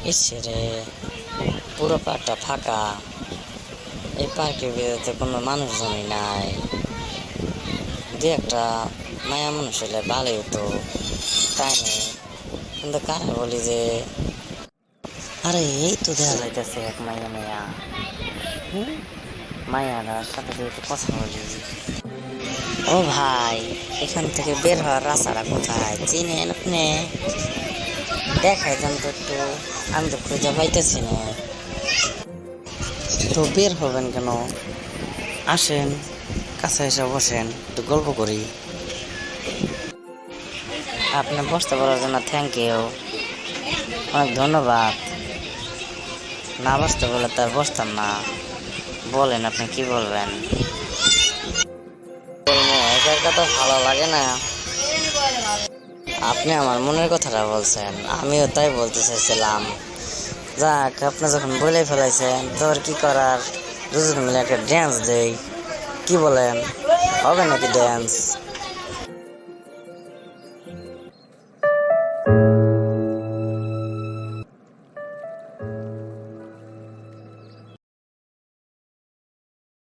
ইচ্ছে রে, পুরো পার্কটা ফাঁকা। এই পার্কের ভিতরে কোনো মানুষজনই নাই। দু একটা মায়া মানুষ হলে ভালোই হতো, তাই নেই। কিন্তু কারা বলি যে, আরে এই তো দেখা যাইতেছে এক মায়া মায়া। মায়াটার সাথে একটু কথা বলি। ও ভাই, এখান থেকে বের হওয়ার রাস্তাটা কোথায় চিনেন আপনি? দেখাই যান তো একটু, আমি তো খুঁজে পাইতেছি না। তো বের হবেন কেন? আসেন, কাছে এসে বসেন, একটু গল্প করি। আপনি বসতে বলার জন্য থ্যাংক ইউ, অনেক ধন্যবাদ। না বসতে বলে তার বসতাম না। বলেন আপনি কি বলবেন? একা একা তো ভালো লাগে না। আপনি আমার মনের কথাটা বলছেন, আমিও তাই বলতে চাইছিলাম। যাক, আপনি যখন বলে ফেলাইছেন তো আর কি করার, দুজন মিলে একটা ড্যান্স দেই, কি বলেন? হবে নাকি ড্যান্স?